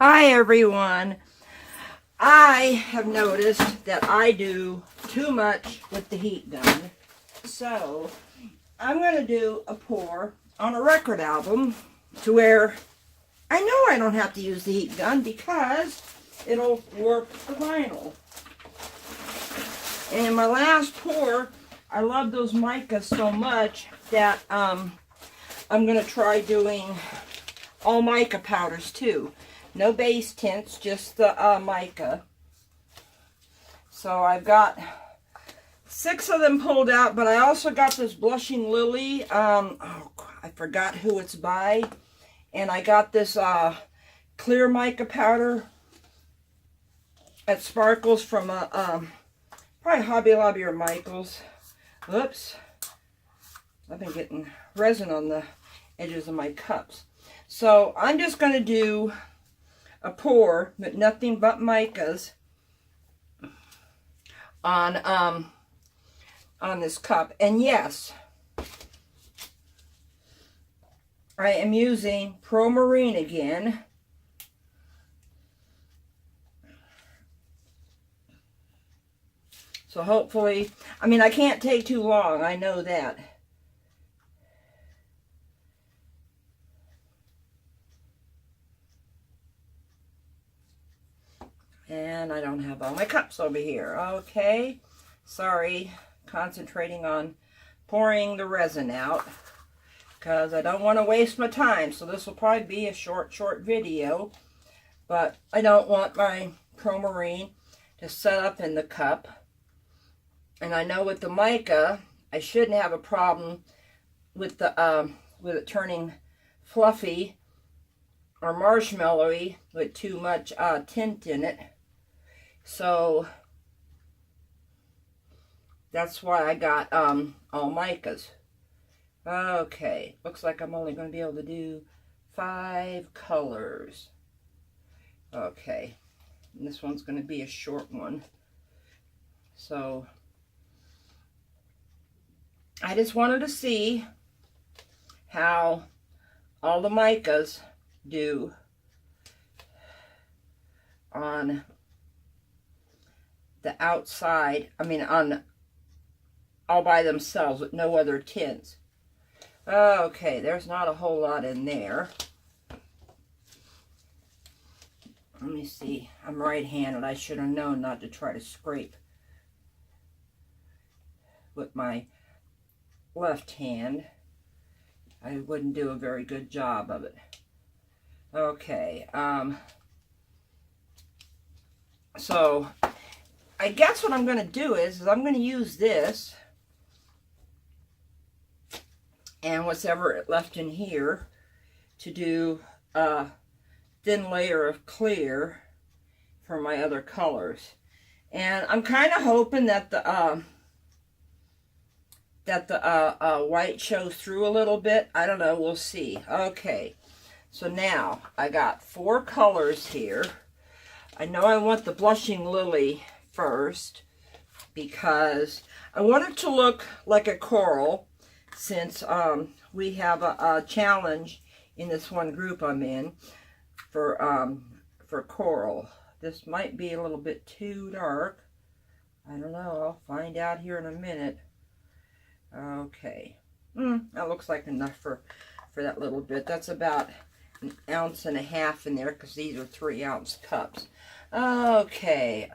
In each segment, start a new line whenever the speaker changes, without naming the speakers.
Hi everyone. I have noticed that I do too much with the heat gun. So I'm going to do a pour on a record album to where I know I don't have to use the heat gun because it'll warp the vinyl. And in my last pour, I love those micas so much that I'm going to try doing all mica powders too. No base tints, just the mica. So I've got 6 of them pulled out, but I also got this Blushing Lily. I forgot who it's by. And I got this clear mica powder at Sparkles from probably Hobby Lobby or Michael's. Oops. I've been getting resin on the edges of my cups. So I'm just going to do a pour with nothing but micas on this cup. And yes, I am using Pro Marine again. So hopefully, I mean, I can't take too long, I know that. And I don't have all my cups over here. Okay, sorry, concentrating on pouring the resin out because I don't want to waste my time. So this will probably be a short video, but I don't want my Pro Marine to set up in the cup. And I know with the mica, I shouldn't have a problem with the with it turning fluffy or marshmallowy with too much tint in it. So that's why I got all micas. Okay, looks like I'm only going to be able to do 5 colors. Okay, and this one's going to be a short one. So I just wanted to see how all the micas do on the outside, I mean on all by themselves with no other tints. Okay, there's not a whole lot in there. Let me see. I'm right-handed. I should have known not to try to scrape with my left hand. I wouldn't do a very good job of it. Okay, so I guess what I'm going to do is I'm going to use this and what's ever left in here to do a thin layer of clear for my other colors. And I'm kind of hoping that the white shows through a little bit. I don't know, we'll see. Okay, so now I got 4 colors here. I know I want the Blushing Lily first because I want it to look like a coral, since we have a challenge in this one group I'm in for coral. This might be a little bit too dark. I don't know. I'll find out here in a minute. Okay, that looks like enough for that little bit. That's about 1.5 ounces in there because these are 3-ounce cups. Okay,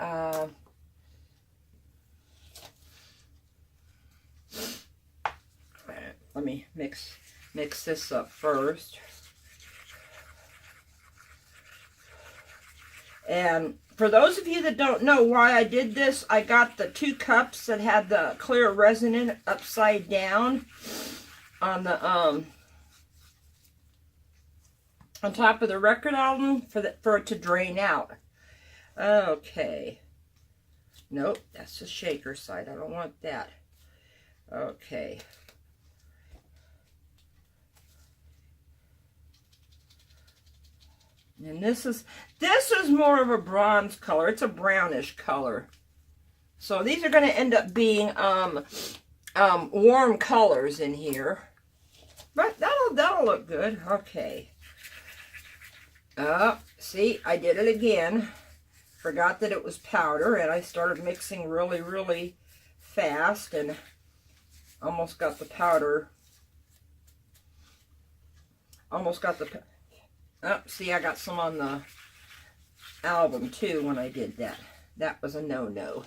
let me mix this up first. And for those of you that don't know why I did this, I got the 2 cups that had the clear resin in it upside down on the on top of the record album for it to drain out. Okay. Nope, that's the shaker side. I don't want that. Okay. And this is more of a bronze color. It's a brownish color. So these are going to end up being warm colors in here. But that'll look good. Okay. See, I did it again. Forgot that it was powder, and I started mixing really, really fast and almost got the powder. Almost got the... Oh, see, I got some on the album too when I did that. That was a no-no.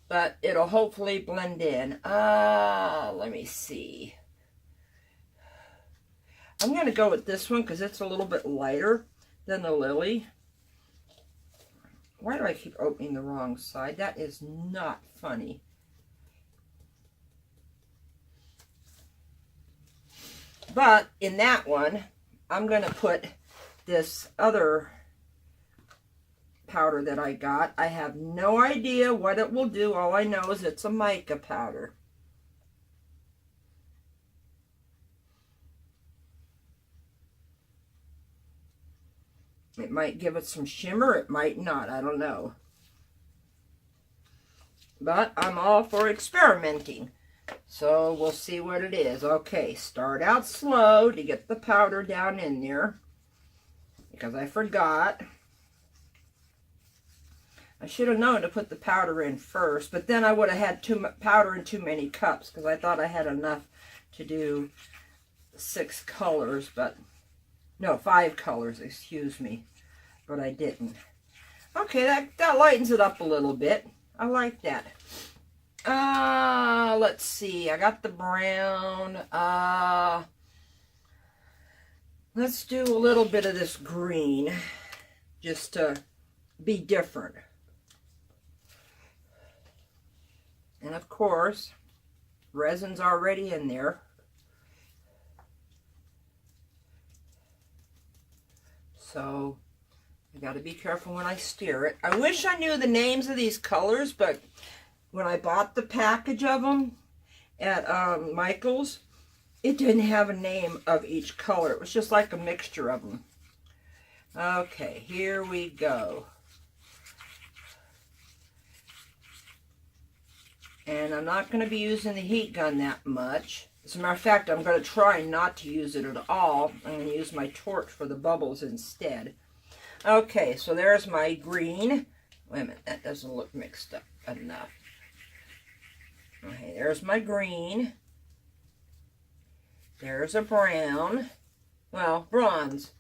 But it'll hopefully blend in. Let me see. I'm going to go with this one because it's a little bit lighter than the Lily. Why do I keep opening the wrong side? That is not funny. But in that one, I'm going to put this other powder that I got. I have no idea what it will do. All I know is it's a mica powder. It might give it some shimmer, it might not, I don't know. But I'm all for experimenting. So we'll see what it is. Okay, start out slow to get the powder down in there. Because I forgot. I should have known to put the powder in first, but then I would have had too much powder in too many cups because I thought I had enough to do 6 colors, but no, 5 colors, excuse me, but I didn't. Okay, that lightens it up a little bit. I like that. Let's see, I got the brown. Let's do a little bit of this green just to be different. And of course, resin's already in there. So I got to be careful when I stir it. I wish I knew the names of these colors, but when I bought the package of them at Michael's, it didn't have a name of each color. It was just like a mixture of them. Okay, here we go. And I'm not going to be using the heat gun that much. As a matter of fact, I'm going to try not to use it at all. I'm going to use my torch for the bubbles instead. Okay, so there's my green. Wait a minute, that doesn't look mixed up enough. Okay, there's my green. There's a brown. Well, bronze.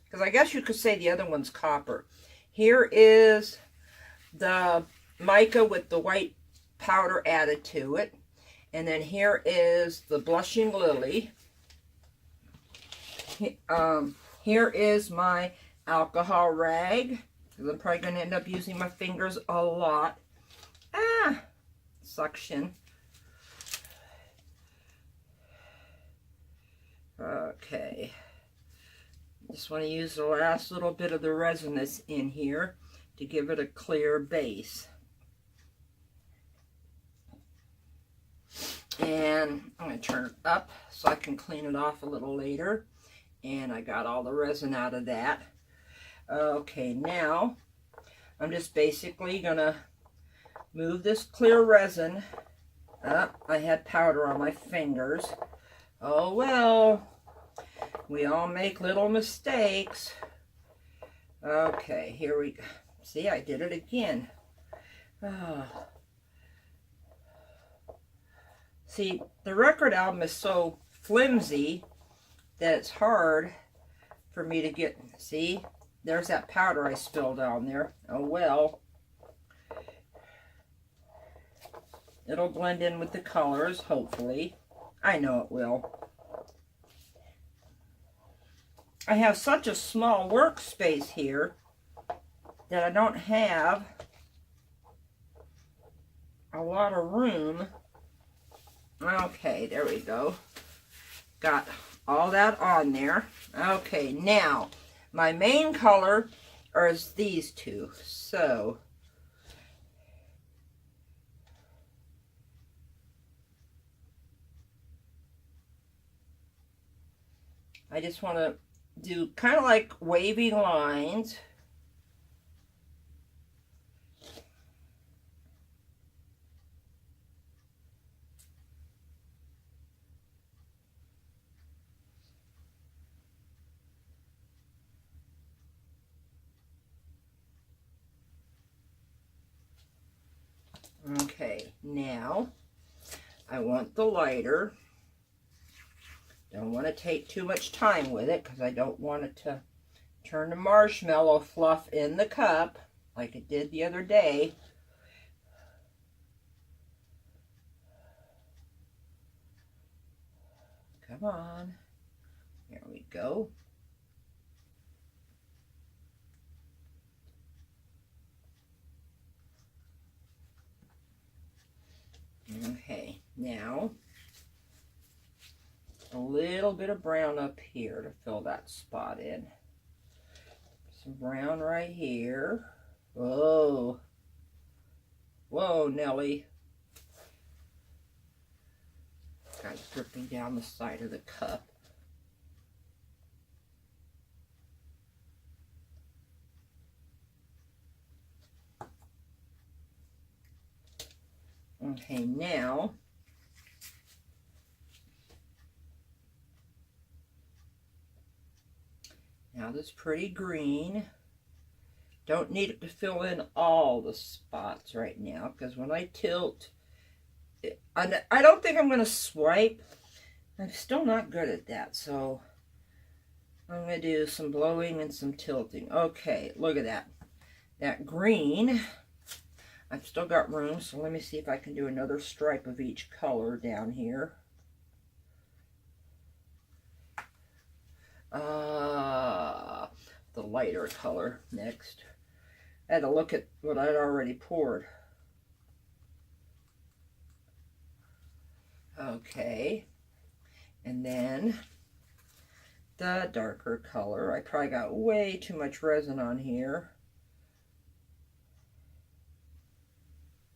Because I guess you could say the other one's copper. Here is the mica with the white powder added to it. And then here is the blushing lily. Here is my alcohol rag, because I'm probably going to end up using my fingers a lot. Suction. Okay. Just want to use the last little bit of the resin that's in here to give it a clear base. And I'm going to turn it up so I can clean it off a little later. And I got all the resin out of that. Okay, now I'm just basically going to move this clear resin. I had powder on my fingers. Oh well, we all make little mistakes. Okay, here we go. See, I did it again. See, the record album is so flimsy that it's hard for me to get. See, there's that powder I spilled on there. Oh well. It'll blend in with the colors, hopefully. I know it will. I have such a small workspace here that I don't have a lot of room. Okay, there we go. Got all that on there. Okay, now my main color is these two. So I just want to do kind of like wavy lines. Okay, now I want the lighter. Don't want to take too much time with it because I don't want it to turn the marshmallow fluff in the cup like it did the other day. Come on. There we go. Okay, now a little bit of brown up here to fill that spot in. Some brown right here. Whoa. Whoa, Nelly. Got it dripping down the side of the cup. Okay, now this pretty green. Don't need it to fill in all the spots right now because when I tilt, I don't think I'm going to swipe. I'm still not good at that, so I'm going to do some blowing and some tilting. Okay, look at that. That green, I've still got room, so let me see if I can do another stripe of each color down here. The lighter color next. I had to look at what I'd already poured. Okay, and then the darker color. I probably got way too much resin on here.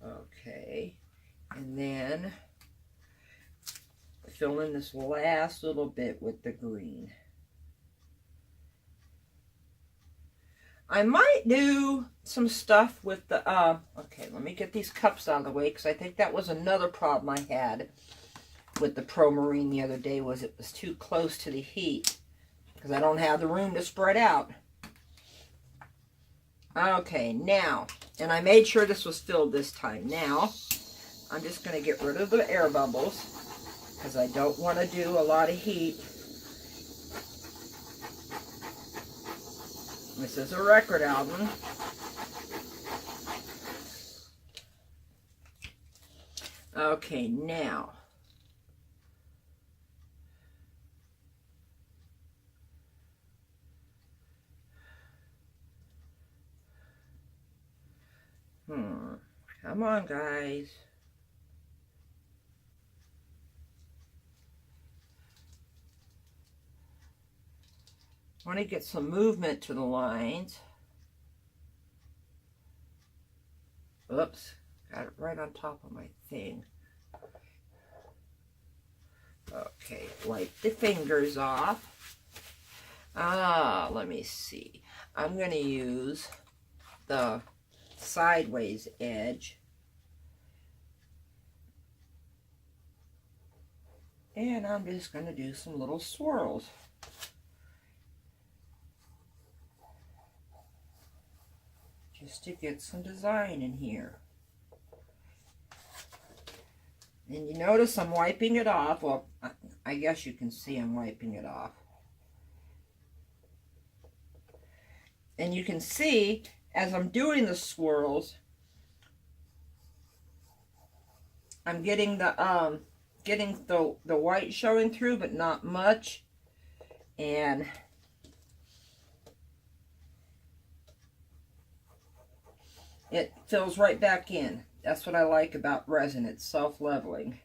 Okay, and then fill in this last little bit with the green. I might do some stuff with the, okay, let me get these cups out of the way because I think that was another problem I had with the Pro Marine the other day, was it was too close to the heat because I don't have the room to spread out. Okay, now, and I made sure this was filled this time. Now, I'm just going to get rid of the air bubbles because I don't want to do a lot of heat. This is a record album. Okay, now. Come on, guys. I want to get some movement to the lines. Oops, got it right on top of my thing. Okay, wipe the fingers off. Let me see. I'm going to use the sideways edge. And I'm just going to do some little swirls. Just to get some design in here. And you notice I'm wiping it off. Well, I guess you can see I'm wiping it off. And you can see as I'm doing the swirls, I'm getting the white showing through, but not much. And it fills right back in. That's what I like about resin. It's self-leveling.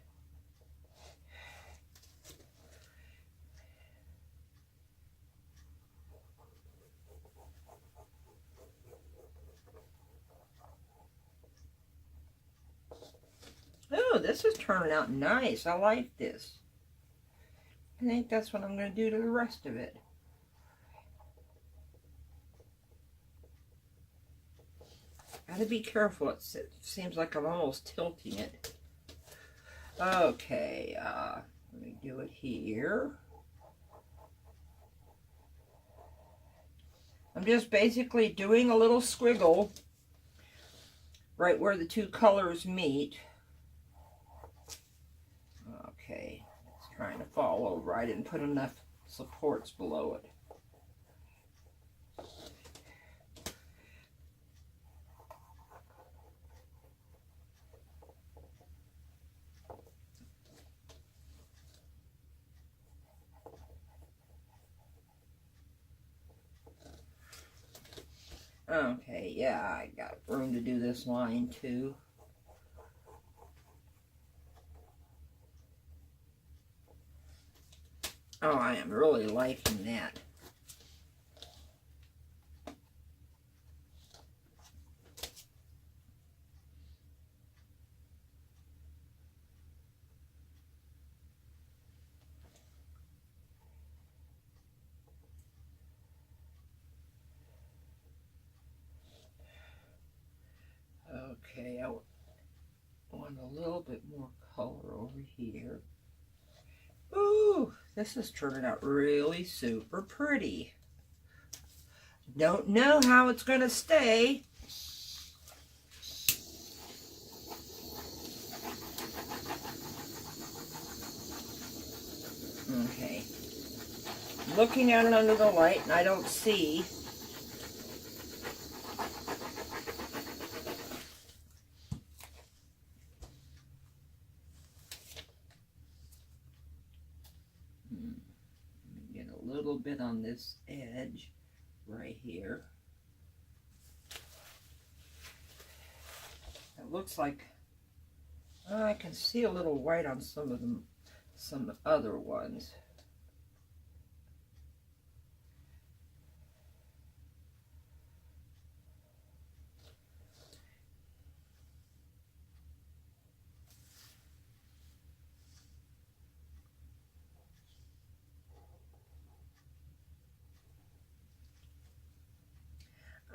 Oh, this is turning out nice. I like this. I think that's what I'm going to do to the rest of it. Gotta be careful. It seems like I'm almost tilting it. Okay, let me do it here. I'm just basically doing a little squiggle right where the two colors meet. Okay, it's trying to fall over. I didn't put enough supports below it. Okay, yeah, I got room to do this line too. Oh, I am really liking that. Okay, I want a little bit more color over here. Ooh, this is turning out really super pretty. Don't know how it's going to stay. Okay. Looking at it under the light, and I don't see. Get a little bit on this edge right here. It looks like I can see a little white on some of them, some other ones.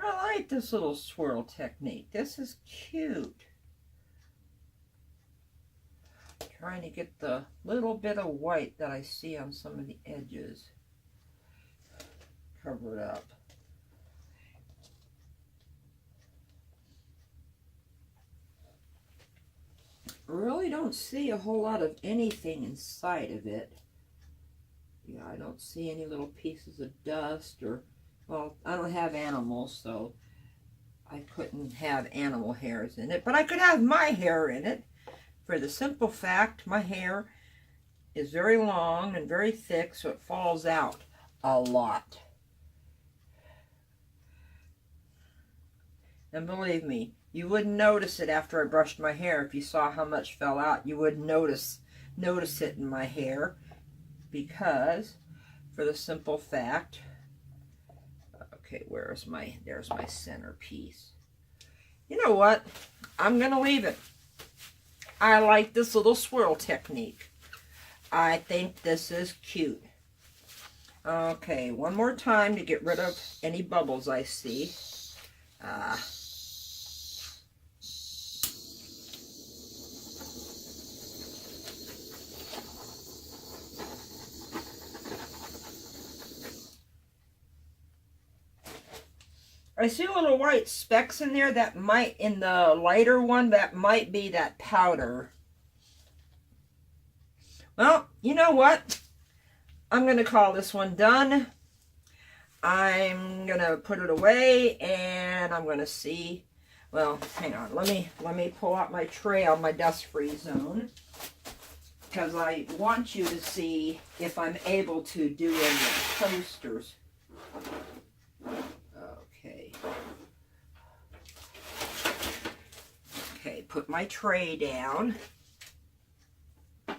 I like this little swirl technique. This is cute. Trying to get the little bit of white that I see on some of the edges covered up. Really don't see a whole lot of anything inside of it. Yeah, I don't see any little pieces of dust or, well, I don't have animals, so I couldn't have animal hairs in it, but I could have my hair in it. For the simple fact, my hair is very long and very thick, so it falls out a lot. And believe me, you wouldn't notice it after I brushed my hair. If you saw how much fell out, you wouldn't notice it in my hair, because for the simple fact, okay, there's my center piece. You know what? I'm gonna leave it. I like this little swirl technique. I think this is cute. Okay, one more time to get rid of any bubbles I see. I see little white specks in there that might, in the lighter one, that might be that powder. Well, you know what? I'm going to call this one done. I'm going to put it away, and I'm going to see. Well, hang on. Let me pull out my tray on my dust-free zone, because I want you to see if I'm able to do any coasters. Okay, put my tray down. You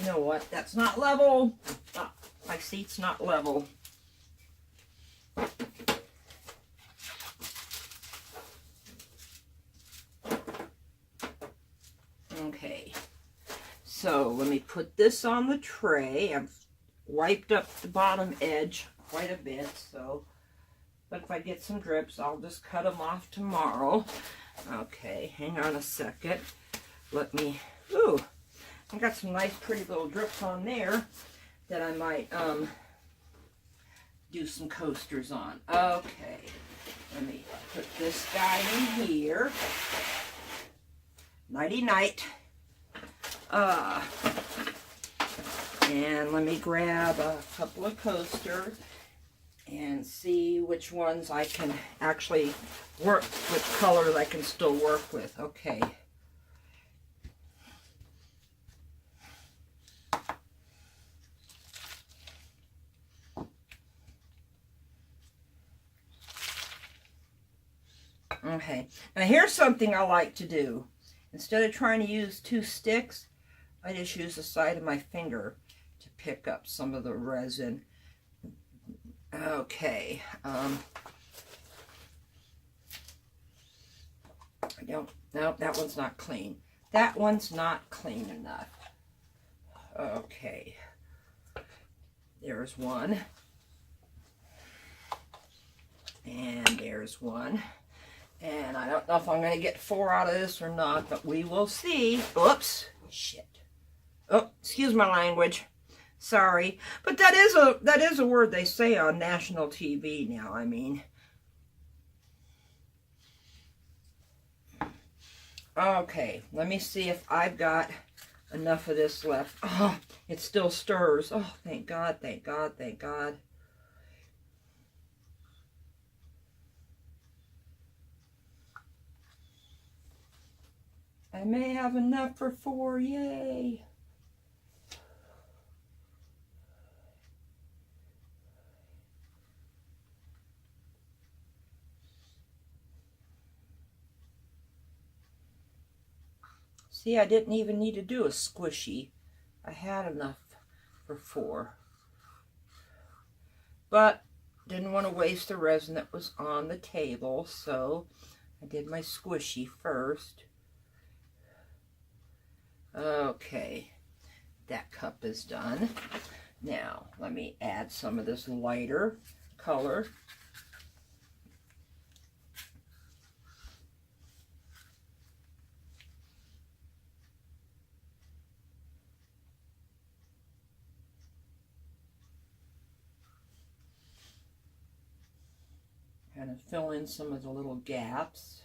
know what? That's not level. Oh, my seat's not level. Okay, so let me put this on the tray. I've wiped up the bottom edge quite a bit, so, but if I get some drips, I'll just cut them off tomorrow. Okay, hang on a second. Let me, ooh, I got some nice pretty little drips on there that I might do some coasters on. Okay, Let me put this guy in here. Nighty night. And let me grab a couple of coasters and see which ones I can actually work, which colors I can still work with. Okay. Okay, now here's something I like to do. Instead of trying to use two sticks, I just use the side of my finger to pick up some of the resin. Okay, no, that one's not clean. That one's not clean enough. Okay, there's one. And there's one. And I don't know if I'm going to get 4 out of this or not, but we will see. Oops. Shit. Oh, excuse my language. Sorry. But that is a word they say on national TV now, I mean. Okay, let me see if I've got enough of this left. Oh, it still stirs. Oh, thank God, thank God, thank God. I may have enough for 4, yay! See, I didn't even need to do a squishy. I had enough for 4. But didn't want to waste the resin that was on the table, so I did my squishy first. Okay, that cup is done. Now, let me add some of this lighter color. Kind of fill in some of the little gaps.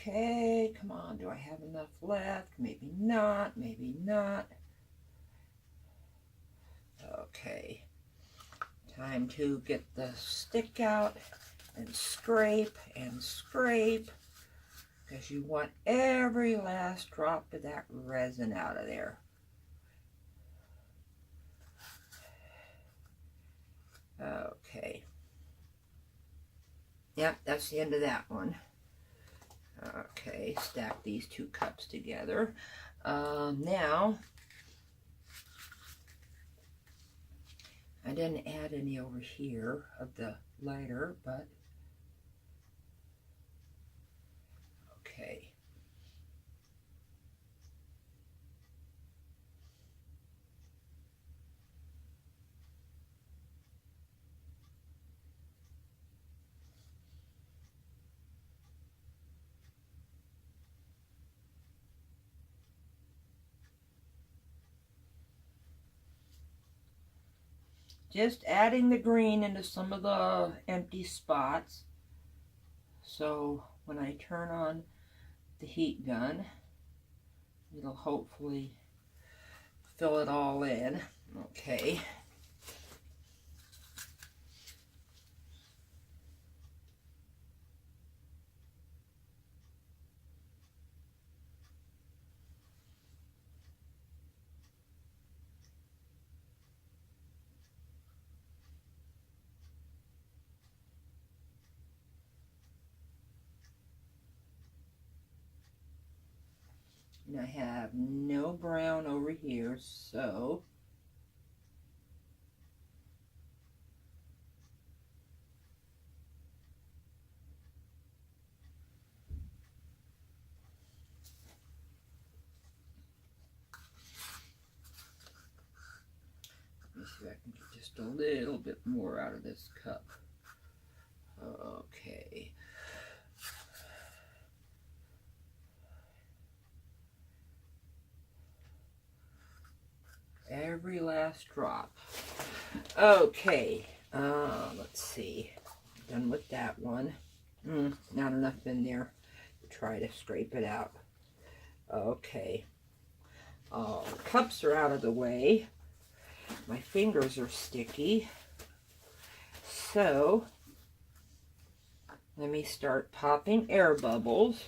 Okay, come on, do I have enough left? Maybe not, maybe not. Okay, time to get the stick out and scrape, because you want every last drop of that resin out of there. Okay. Yep, that's the end of that one. Okay, stack these 2 cups together. Now, I didn't add any over here of the lighter, but okay. Just adding the green into some of the empty spots. So when I turn on the heat gun, it'll hopefully fill it all in. Okay. And I have no brown over here, so let me see if I can get just a little bit more out of this cup. Okay. Every last drop. Okay, let's see. Done with that one. Not enough in there. Try to scrape it out. Okay. Oh, the cups are out of the way. My fingers are sticky. So, let me start popping air bubbles.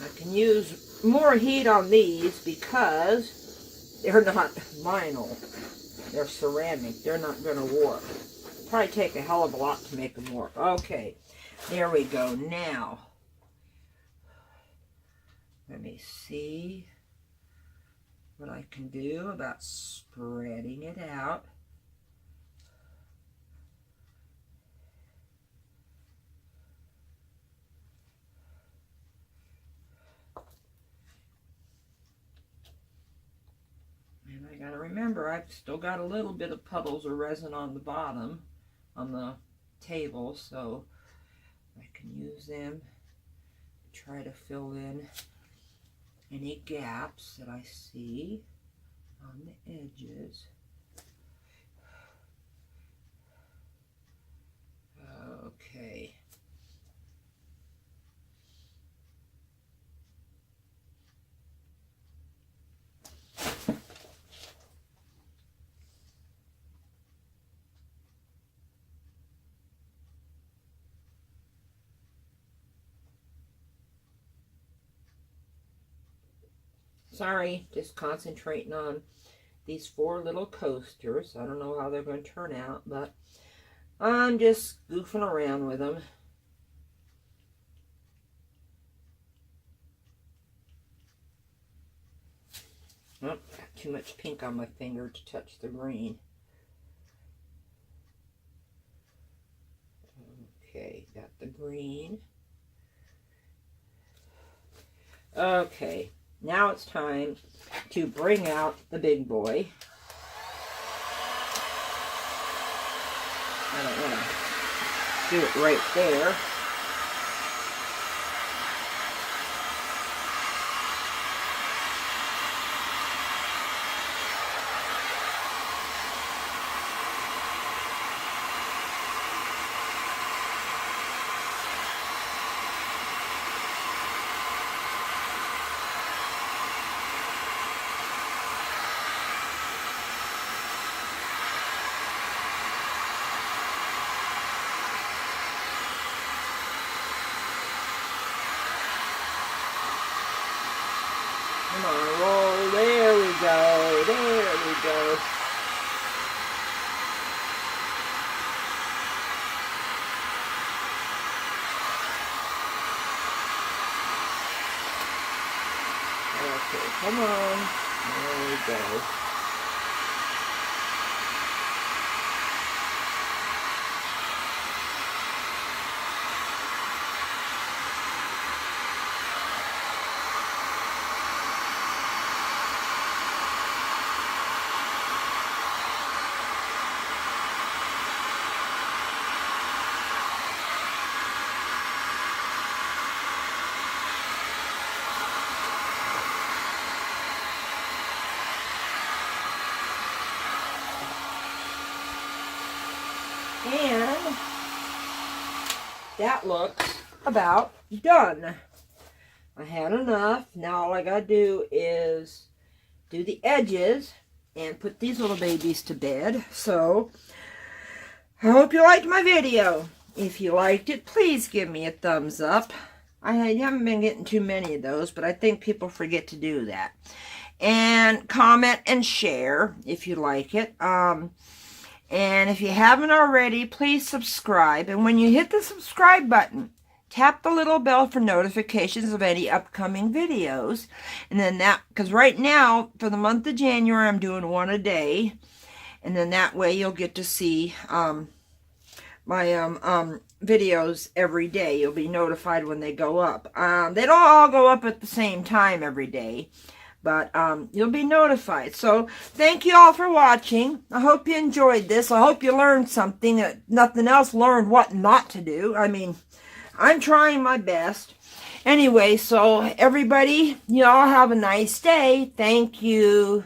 I can use more heat on these because they're not vinyl. They're ceramic. They're not going to warp. Probably take a hell of a lot to make them warp. Okay, there we go. Now, let me see what I can do about spreading it out. And I gotta remember, I've still got a little bit of puddles of resin on the bottom, on the table, so I can use them to try to fill in any gaps that I see on the edges. Okay. Sorry, just concentrating on these 4 little coasters. I don't know how they're going to turn out, but I'm just goofing around with them. Oh, got too much pink on my finger to touch the green. Okay, got the green. Okay, now it's time to bring out the big boy. I don't want to do it right there. Come on, roll. There we go. There we go. Okay, come on. There we go. And that looks about done. I had enough. Now all I gotta do is do the edges and put these little babies to bed. So I hope you liked my video. If you liked it, please give me a thumbs up. I haven't been getting too many of those, but I think people forget to do that. And comment and share if you like it. And if you haven't already, please subscribe. And when you hit the subscribe button, tap the little bell for notifications of any upcoming videos. And then that, because right now, for the month of January, I'm doing 1 a day. And then that way you'll get to see my videos every day. You'll be notified when they go up. They don't all go up at the same time every day. But you'll be notified. So thank you all for watching. I hope you enjoyed this. I hope you learned something. Nothing else, learned what not to do. I mean, I'm trying my best. Anyway, so everybody, you all have a nice day. Thank you.